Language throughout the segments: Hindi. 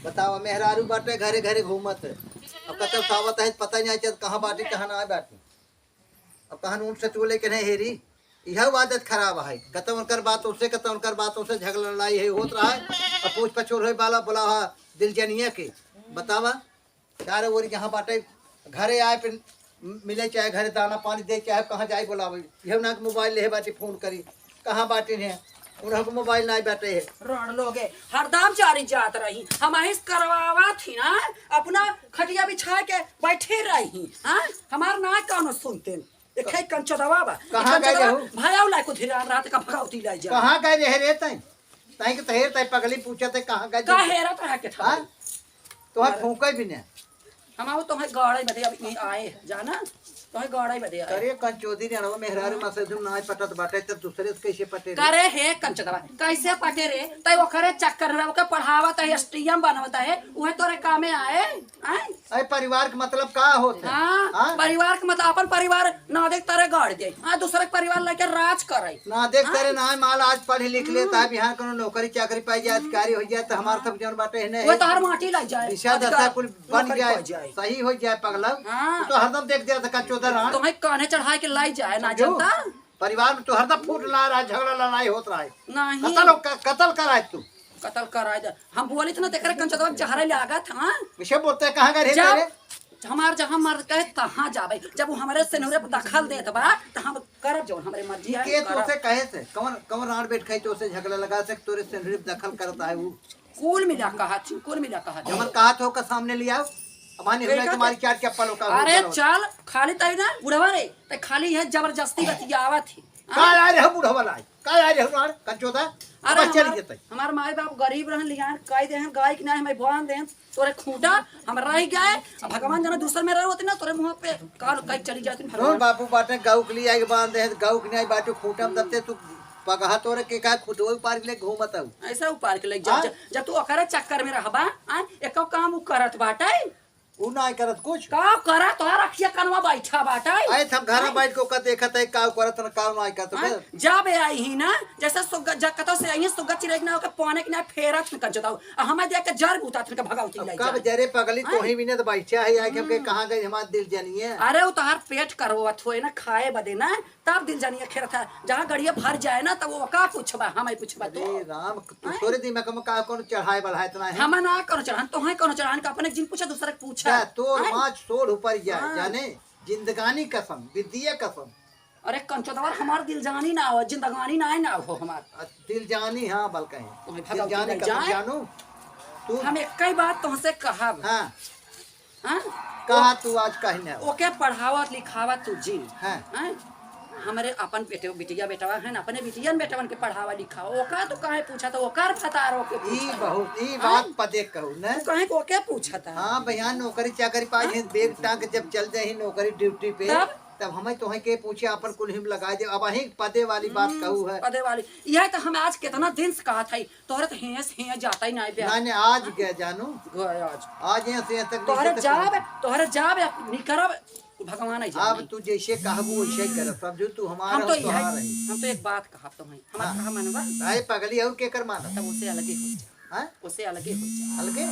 बताओ मेहरारू बाटे घरे घरे घूमत है। अब कतल सावत है पता ही नहीं चल कहाँ बाटी कहाँ ना बाटी। अब कहाँ ऊँट से चोले के नहीं हेरी यह आदत खराब है। कतवन कर बातों से झगड़ा लड़ाई है होत रहा है। अब पूछ पछोर हो बाला बोला दिल जनिए के बतावा चारे ओर यहाँ बाटे घरे आए फिर मिले चाहे घरे दाना पानी दे चाहे कहाँ जाए बोलावे यह ना मोबाइल ले बाटी फोन करी कहाँ बाटी है उन्हें मोबाइल नहीं बैठे है रण लोगे हरदम चारी जात रही हम अहिस करवावा थी ना अपना खटिया बिछा के बैठे रही हाँ हमार ना कौन सुनते एक कंचो दवा कहाँ गए रहू भाया लाई को धीरे रात का भगावती लाई जा कहाँ गए रहे रे तई तई के तहेर तई पगली पूछे थे कहाँ गए का हेरा तो के था तो हां फूंके भी ने हम तुम्हें गाड़े बदे अब आए जाना तोहे गाड़े बदे आए अरे कंचोदी ने अनवा मेहरारू में से तुम ना पटत बाटे तब दूसरे से कैसे पटे करे है कंचदवा कैसे पटे रे तय ओकरे चक्कर में ओके पढ़ावत है एसटीएम बनवत है उहे तोरे कामे आए अरे परिवार का मतलब का होता है हां परिवार का मतलब अपन परिवार ना देख तारे गाड़ दे हां दूसरे परिवार लेके राज करे ना देख तेरे ना माल आज पढ़ लिख लेता है बिहार कोनो नौकरी चाकरी पाई जाए अधिकारी हो जाए तो हमार सब जन बाटे है वो तोहर माटी लग जाए दिशा दशा कुल बन जाए सही हो जाए पगला तो हरदम देख दे कंचोदा तुम्हें कान्हे चढ़ा के लाई जाए ना जनता परिवार में तो हरदम फूट ला रहा है झगड़ा लड़ाई होत रहा है नहीं कत्ल कराए तू कत्ल कराए दे हम बोली तो ना देख रहे कंचदवा जहरे लगा था विषय बोलते कहां गए रे तेरे हमार जहां मर कहे तहां जाबे जब वो हमारे सेनुरे दखल देत बा त हम करब जो हमरे मर्जी है के तो से कहे से कौन कौन राण बैठ खाई तो से झगड़ा लगा से तोरे सेनुरे दखल करता है वो कुल मिला कहा हमर कहा तो का सामने लिया अमानी हमने तुम्हारी क्या चप्पल का अरे चल खाली तई ना बुढ़वा रे त खाली है जबरदस्ती बतियावा थी का आ रे बुढ़वा लाई का आ रे राण कंचोदा अरे चल जेतै हमार माई बाप गरीब रहन लियान कई देहन गाय के ना हमें भगवान देहन तोरे खूंटा हम रह गए भगवान जना दूसर में रह होते ना तोरे मुंह पे काल कई चली जाती भगवान बापू बाटे गाऊ के लिए आई बांध दे गाऊ के नहीं बाटू खूंटा में दते तू पगहा तोरे के का खुदो पार के ले घूमत हूं ऐसा ऊपर के ले जब तू ओकरे चक्कर में रहबा एको काम उ करत बाटे उ ना करत कुछ का करा तोरा रखिया कनवा बैठा बाटे आए थम घर में बैठ को का देखत है का करत न का ना करत जब आई ही ना जैसे सुग्गा जकतो से आई सुग्गा चिरेक ना के पाने के ना फेरत न कंचदाऊ हमें देख के जर गुता के भगावती लाई कब जरे पगली तो ही भी ने तो बैठा है आके के कहां गए हमार दिल जानिए अरे उ तोहार पेट करवत होए ना खाए बदे ना तब दिल जानिए खेर था जहां गड़िया भर जाए ना तब वो का पूछबा हमें पूछबा तो राम तोरे दिमाग में का कौन चढ़ाए बढ़ाए इतना है हम ना करो चढ़ान तो है कौन चढ़ान का अपने जिन पूछा दूसरे के पूछा तो माच छोड़ ऊपर जाए जाने जिंदगानी कसम विद्या कसम अरे कंचोदवर हमार दिल जानी ना हो जिंदगानी ना हो हमार दिल जानी हां बल कहीं दिल जानी कसम जानू तू हम एक कई बात तुमसे कहब हां हां कहा तू आज कहीं ना ओके पढ़ावत लिखावत तू जी हां हमारे अपन बिटिया बेटवा है ना अपने बिटियन बेटवन के पढ़ावा लिखावा ओका तो काहे पूछा तो ओकर फतारो के ई बहुत ई बात पदे कहू ना काहे को के पूछा था हां भैया नौकरी चाकरी पाई बेग टांग जब चल जाए नौकरी ड्यूटी पे तब हमें तो है के पूछे अपन कुल हिम लगा दे अब अही पदे वाली बात कहू है पदे वाली यह तो हम आज कितना दिन से कहा था तोहरे तो हेस हे जाता ही नहीं ना आज गया जानू आज यहां से तक तोहरे जाब निकरब भगवान है अब तू जैसे कहबू वैसे कर समझू तू हमारा हम तो एक बात कहा तो है हमारा कहा मानवा भाई पगली और के कर माना तब उसे अलग ही हो जा हां उसे अलग ही हो जा अलगे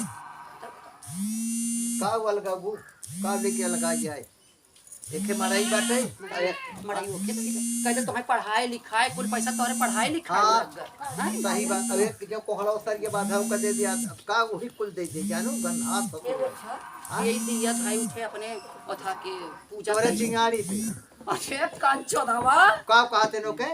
का अलगाबू का लेके अलगा जाए देखे मराई बाटे मराई ओके तो कहते तुम्हें पढ़ाई लिखाई कुल पैसा तोरे पढ़ाई लिखाई लग गया सही बात अबे जब कोहड़ा सर के बाद हम कर दे दिया अब का वही कुल दे दे जानू गन्हा सब यही दिया भाई उठे अपने ओथा के पूजा तोरे चिंगाड़ी से अरे कांचो दावा का कहते नो के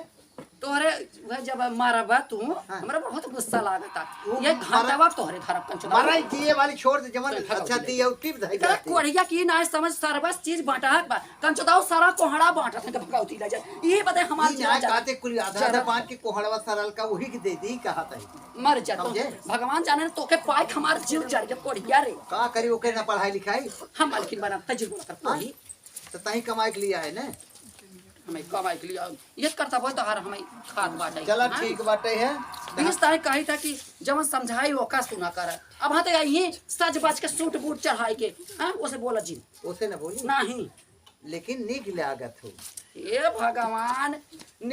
तोरे वह जब मारबा तू हमरा बहुत गुस्सा लागता ये घंटावा तोरे धरब कंचो दावा मराई दिए वाली छोड़ दे जवन अच्छा दिए और टिप धई तेरा कोढ़िया की ना समझ सरबस चीज बांटा बा कंचो दाव सारा कोहड़ा बांटा के भगावती ला जाए ये बता हमार ना कहते कुल आधा आधा बांट के कोहड़वा सरल का वही के दे दी कहत है मर जा भगवान जाने तो के पाई हमार जीव जड़ के कोढ़िया रे का करी ओके ना पढ़ाई लिखाई हम मालकिन बना तजुर्बा कर कोढ़ी तो तही कमाई के लिए आए ना हमें कमाई के लिए ये करता बोल तो हर हमें खाद बाटे चला ठीक बाटे है 20 तारीख कही था कि जब समझाई ओका सुना कर अब हां तो यही सज बज के सूट बूट चढ़ाई के हां उसे बोला जी उसे ना बोली नहीं लेकिन निक लागत हो हे भगवान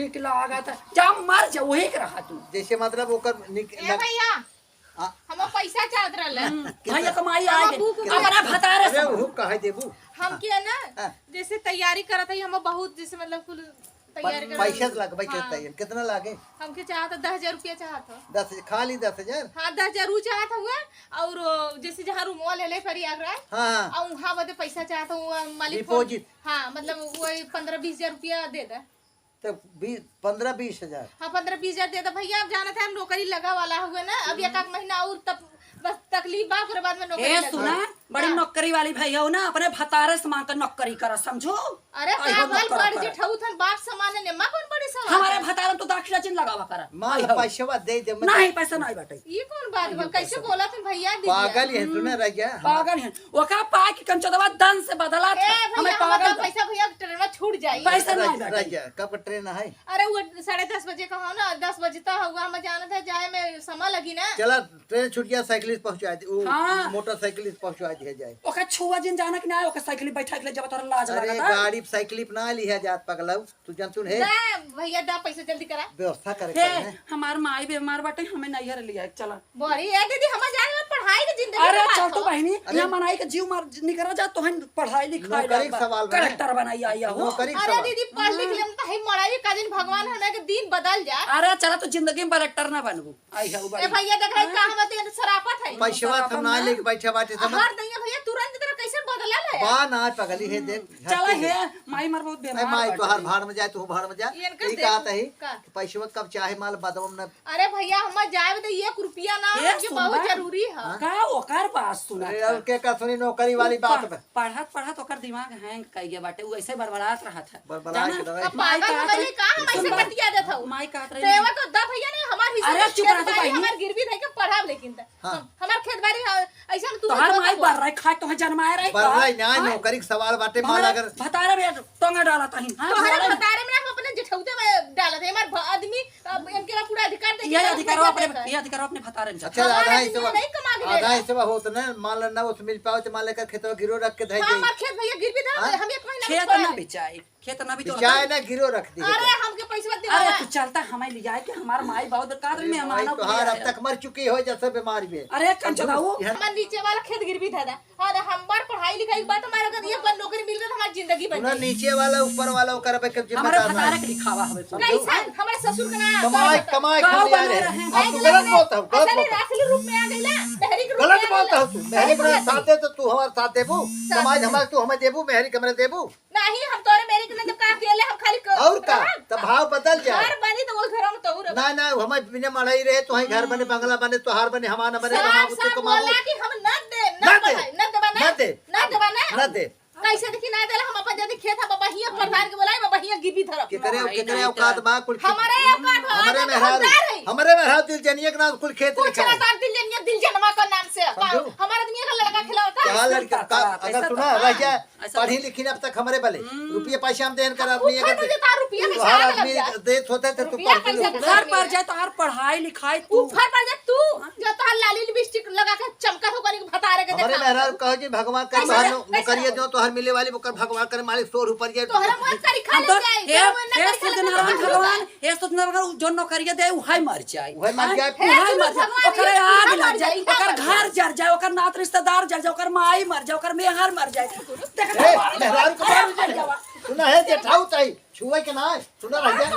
निक लागत जा मर जा वही के रहा तू जैसे मतलब ओकर निक ए भैया हम पैसा चाहत रहले भैया कमाई आ गई बाबू को अपना भतारे अरे से वो कहे देबू हम के ना हाँ। जैसे तैयारी करत है हम बहुत जैसे मतलब कुल तैयारी कर पैसा लगबै के हाँ। तैयार कितना लागे हमके चाहत 10,000 रुपया चाहत हो 10 खाली 10,000 हाँ 10,000 रू चाहत हुआ और जैसे जहाँ रूम ले ले प्रयागराज हाँ और वहाँ बदे पैसा चाहत हूँ मालिक डिपॉजिट हाँ मतलब वही 15-20 हजार रुपया दे दे तो 15-20 हजार हाँ 15-20 हजार दे दे भैया आप जाना था हम नौकरी लगा वाला हुआ ना अब एक महीना और तब बस तकलीफ बा ओकरे बाद में नौकरी ए लगा। सुना बड़ी नौकरी वाली भैया हो ना अपने भतारे से मांग कर नौकरी कर समझो अरे आई हो पागल नौकर बड़ कर। जेठऊ थन बाप समान ने मां कौन बड़ी सवाल हमारे भतारे तो दाखिला चिन्ह लगावा कर माल पैसा दे दे नहीं पैसा नहीं बाटे ये कौन बात बा कैसे बोला तुम भैया दीदी पागल है सुना रह गया पागल है ओका पा की कंचदवा दन से बदला ए था हमें भैया पागल हमारा पैसा भैया ट्रेन में छूट जाई पैसा नहीं रह बाटे गया कब ट्रेन है अरे वो 10:30 बजे का हो ना 10 बजे तक हुआ हम जाना था जाए में समय लगी ना चला ट्रेन छूट गया साइकिलिस्ट पहुंचा दी हाँ। मोटरसाइकिलिस्ट पहुंचा दिया जाए ओका छुआ जिन जाना कि नहीं ओका साइकिल बैठा के ले जब तोरा लाज अरे लगता गाड़ी साइकिल ना लिया जात पगलऊ तू जानतू है दे भैया दा पैसा जल्दी करा व्यवस्था करे हे पड़े हमार माई बीमार बाटे हमें नहीं लिया चला बोरी ए दीदी हम जाए में पढ़ाई की जिंदगी अरे की बात चल हो। तो बहनी अरे- यहाँ मनाई के जीव मार निकल जा तो हम पढ़ाई लिखाई नौकरी के सवाल बने। कलेक्टर बनाई आया हो नौकरी के अरे सवाल। दीदी पढ़ लिख लेम त है मराई का दिन भगवान हमें के दिन बदल जाए अरे चला तो जिंदगी में कलेक्टर ना बनबू आई है ए बड़ी भैया देख रहे का हम ते शराफत है पैसा हम ना लेके बैठे बाटे समझ हर दैया भैया तुरंत तेरा कैसे बदला ले बा ना पगली है देख चला हे माई मार बहुत ए बीमार माई तो हर बाटे। भाड़ में जाए तू भाड़ में जा इनका यही देखो, कहत है का? पैसा कब चाहे माल बदम न अरे भैया हम जाए तो 1 रुपया ना ए, मुझे सुनबा? बहुत जरूरी है का ओकर बात सुना अरे और के का सुनी नौकरी वाली बात पे पढ़त पढ़त ओकर दिमाग हैंग कई गया बाटे वो ऐसे बड़बड़ात रहा था बड़बड़ा के जाना? रहे। अब पागल हो गई का हम ऐसे कटिया देत हूं माई कहत रही देवा तो दा भैया ने हमार हिस्सा अरे चुप रह तू बहनी। हमार गिरवी धई के पढ़ाब लेकिन त हाँ। हमार खेत बाड़ी ऐसा तू तो हर माई बढ़ रही खाए तो जन्माए रही पर रही ना नौकरी के सवाल बाटे माल अगर भतारे में टोंगा डाला था तो हर बतारे में हम अपने जेठौते में डालत है हमार आदमी इनके पूरा अधिकार दे ये अधिकार अपने ये अधिकार अपने भतारे में अच्छा हमारा आधा आदमी हिस्सा नहीं कमा के आधा देगा। हिस्सा होत ना मान लो ना उस मिल पाओ तो मान लेकर खेतवा गिरो रख के धई हां दे हमार खेत भैया गिरवी धा हाँ? हम 1 महीना खेत में ना छोड़ बिचाई खेत ना बिचो चाहे ना गिरो रख दी अरे हमके पैसा दे अरे तू चलता हमें ले जाए कि हमार माई बहुत कादर में माई हमारा तो हार अब तक मर चुकी हो जैसे बीमारी में अरे कंचो दाऊ हमार नीचे वाला खेत गिरवी था दा और हमार पढ़ाई लिखाई के बाद हमारा अगर ये पर नौकरी मिल गई तो हमारी जिंदगी बन ना जाएगी नीचे वाला ऊपर वाला ओकर पे कब हमारे जिम्मेदार ना भतारे के लिखावा हवे सब कैसा हमारे ससुर का नाम कमाई कमाई गाँव खाली आ बना रहे रहे हैं। अब तू गलत बोलता हूँ गलत असली बोलता असली रूप में आ गई ना मेहरी के रूप गलत में आ बोलता गइला। हूँ तू मेहरी सही मेरे बोलत साथ दे तो तू हमारे साथ देबू कमाई हमारे तू हमें देबू मेहरी कमरे देबू नहीं हम तोरे मेरी के जब का अकेले हम खाली और का तब भाव बदल जाए घर बनी तो वो घर में तो ना ना हमें बिना मड़ाई रहे तो ही घर बने बंगला बने तो हार बने हमारा बने कमाबू तो कमाबू बोला कि हम न दे न न दे। दे न देबा न दे। न देबा ना न दे कैसे देखी ना देला हम अपन जदी खेत हम बहिया प्रधान के बोलाई बहिया गिरवी धरब के करे नहीं औकात बा कुल हमारे औकात हो हमारे हमारे मेहरारू हमारे मेहरारू दिल जनिए के नाम कुल खेत कुछ लिखा ना है तार दिल जनवा का नाम से समझो। हमारा आदमी का लड़का खिलाता क्या लड़का अगर ऐसा सुना तो- रह जाए ऐसा पढ़ी लिखी न अब तक हमारे भले रुपये पैसा हम देन कर आदमी ऊपर मुझे तार रुपया में हर साल आदमी लग जा देत होते थे तू रुपया पढ़ती पैसा लोग घर पर जाए तो हर पढ़ाई लिखाई तू ऊपर पर जा तू जो तार लाली लिपस्टिक लगा के चमका हो करी भतारे के हमारे देखा मेहरारू कहो जी भगवान कर कैसे- नौकरिया जो तो हर मिले वाली वो कर भगवान करे मालिक 100 रुपया तोहरा मन करी खा हम ले तो जाए हे हे सत्यनारायण भगवान हे सत्यनारायण जो नौकरिया दे उहाई मर जाए वही मर जाए हे उहाई मर जाए भगवान, ओकरे ये आग मर लग जाए जाए, ओकर मर घर जर जाए ओकर नात रिश्तेदार जर जाए ओकर माई मर जाए ओकर मेहर मर जाए देख ए, मेहरारू को मारू जे। सुना है जेठाऊ ताई छुए के ना है सुना रह जाए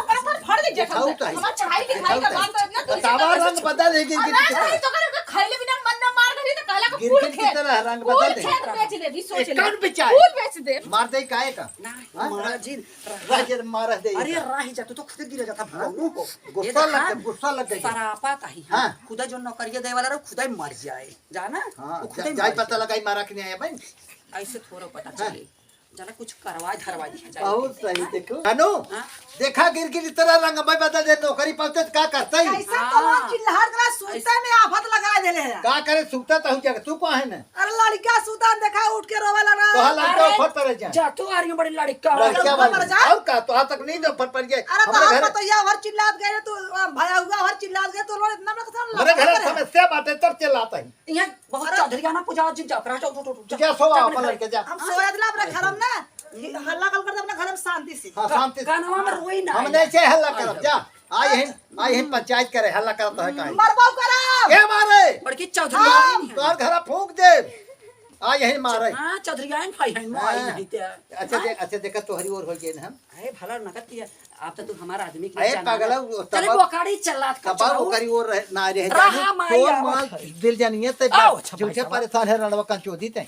फड़ दे जेठा जेठाऊ ताई हम पढ़ाई लिखाई का बात ना तू बतावा रंग बदल है गिर नहीं तो करे खैले बिना मन न मार गई तो कहला का गिरगिट फूल की खेत तरह रंग फूल बदल दे। खेत बेच दे भी सोच ले कौन बेचाए? फूल बेच दे मार दे काहे का ना महाराज रह जे मार दे अरे राही जा तू तो खुद गिर जाता भागू को गुस्सा लग गया गुस्सा लग गया सरापा ताही हाँ। खुदा जो नौकरिया दे वाला रहो खुदा ही मर जाए जाना हां वो खुदा ही जाई मर पता लगाई मारा के नहीं आया भाई जाए। ऐसे थोड़ा पता चले जाना कुछ करवा धरवा दिया जाए बहुत सही देखो अनु हाँ? देखा गिरगिट की तरह रंग भाई बदल दे नौकरी पाते तो का करता ही ऐसा तो वो चिल्लाहट करा सूते में आफत लगा देले है का करे सुता तो जगह तू कहां है ना अरे लड़का सूता देखा उठ के रोवे लगा तो हाल लड़का फट पर जा जा तू आ रही हूँ बड़ी लड़का लड़का ऊपर वाली जा। और का तो हाथ तक नहीं दो फट पड़ गए अरे हमारे तो घर तो या हर चिल्लात गए तो भया हुआ हर चिल्लात गए तो लोग इतना ना हमारे घर समस्या बातें तब चलाता है यहाँ बहुत चौधरी ना पूजा जिन जात रहा तू क्या सोवा अपन लड़के जा हम सोया दिला अपने घर में ना हल्ला कल करते अपने घर में शांति से हां शांति कानवा में रोई ना हम नहीं चाहे हल्ला करब जा आई हैं पंचायत करे हल्ला करता है काहे मरबो करा ए मारे बड़की चौधरी आई नहीं तोर घर फूंक दे आई हैं मारे हां चौधरी आई भाई है मोई नहीं ते अच्छा देखा तोहरी ओर हो गए ना हम अरे भला नकद किया आप तो तू हमारा आदमी के अरे पागल चले बोकाड़ी चलात का कबाब करी ओर ना रहे रहा माया तोर माल दिल जानिए ते आओ, अच्छा, झूठे भाई साहब। परेशान है रणवा कंचोदी ते